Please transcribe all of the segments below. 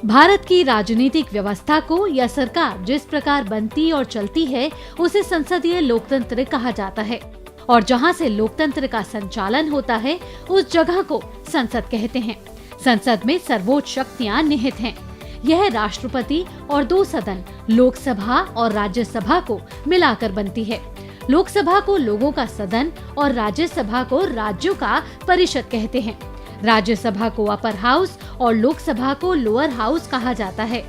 भारत की राजनीतिक व्यवस्था को या सरकार जिस प्रकार बनती और चलती है उसे संसदीय लोकतंत्र कहा जाता है और जहां से लोकतंत्र का संचालन होता है उस जगह को संसद कहते हैं। संसद में सर्वोच्च शक्तियां निहित हैं। यह राष्ट्रपति और 2 सदन लोकसभा और राज्यसभा को मिलाकर बनती है। लोकसभा को लोगों का सदन और राज्यसभा को राज्यों का परिषद कहते हैं। राज्यसभा को अपर हाउस और लोकसभा को लोअर हाउस कहा जाता है।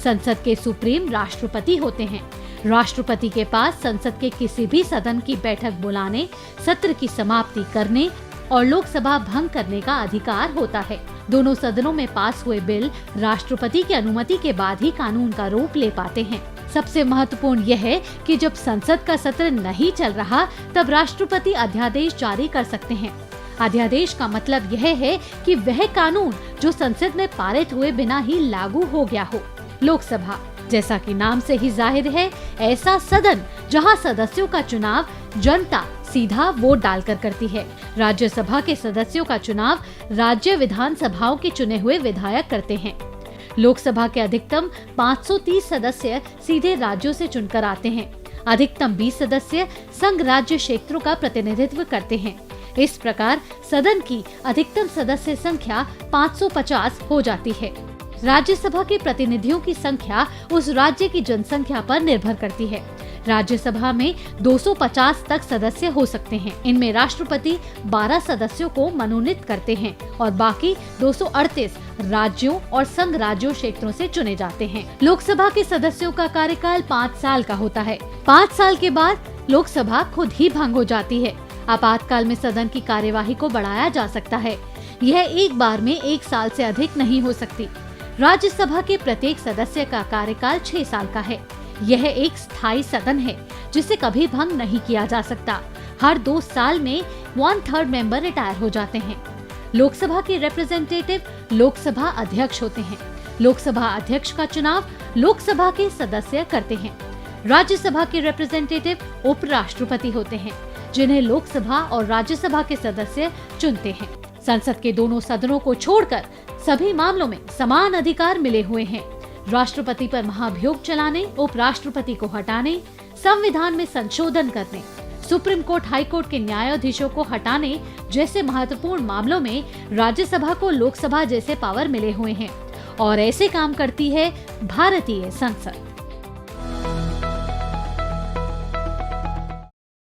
संसद के सुप्रीम राष्ट्रपति होते हैं। राष्ट्रपति के पास संसद के किसी भी सदन की बैठक बुलाने, सत्र की समाप्ति करने और लोकसभा भंग करने का अधिकार होता है। दोनों सदनों में पास हुए बिल राष्ट्रपति की अनुमति के बाद ही कानून का रूप ले पाते हैं। सबसे महत्वपूर्ण यह है कि जब संसद का सत्र नहीं चल रहा तब राष्ट्रपति अध्यादेश जारी कर सकते हैं। अध्यादेश का मतलब यह है कि वह कानून जो संसद में पारित हुए बिना ही लागू हो गया हो। लोकसभा, जैसा कि नाम से ही जाहिर है, ऐसा सदन जहां सदस्यों का चुनाव जनता सीधा वोट डालकर करती है। राज्यसभा के सदस्यों का चुनाव राज्य विधानसभाओं के चुने हुए विधायक करते हैं। लोकसभा के अधिकतम 530 सदस्य सीधे राज्यों से चुनकर आते हैं। अधिकतम 20 सदस्य संघ राज्य क्षेत्रों का प्रतिनिधित्व करते हैं। इस प्रकार सदन की अधिकतम सदस्य संख्या 550 हो जाती है। राज्यसभा के प्रतिनिधियों की संख्या उस राज्य की जनसंख्या पर निर्भर करती है। राज्यसभा में 250 तक सदस्य हो सकते हैं। इनमें राष्ट्रपति 12 सदस्यों को मनोनीत करते हैं और बाकी 238 राज्यों और संघ राज्यों क्षेत्रों से चुने जाते हैं। लोकसभा के सदस्यों का कार्यकाल 5 साल का होता है। 5 साल के बाद लोकसभा खुद ही भंग हो जाती है। आपातकाल में सदन की कार्यवाही को बढ़ाया जा सकता है। यह एक बार में 1 साल से अधिक नहीं हो सकती। राज्यसभा के प्रत्येक सदस्य का कार्यकाल 6 साल का है। यह एक स्थायी सदन है जिसे कभी भंग नहीं किया जा सकता। हर 2 साल में 1/3 मेंबर रिटायर हो जाते हैं। लोकसभा के रिप्रेजेंटेटिव लोकसभा अध्यक्ष होते हैं। लोकसभा अध्यक्ष का चुनाव लोकसभा के सदस्य करते हैं। राज्यसभा के रिप्रेजेंटेटिव उपराष्ट्रपति होते हैं, जिन्हें लोकसभा और राज्यसभा के सदस्य चुनते हैं। संसद के दोनों सदनों को छोड़कर सभी मामलों में समान अधिकार मिले हुए हैं। राष्ट्रपति पर महाभियोग चलाने, उपराष्ट्रपति को हटाने, संविधान में संशोधन करने, सुप्रीम कोर्ट, हाई कोर्ट के न्यायाधीशों को हटाने जैसे महत्वपूर्ण मामलों में राज्यसभा को लोकसभा जैसे पावर मिले हुए हैं और ऐसे काम करती है भारतीय संसद।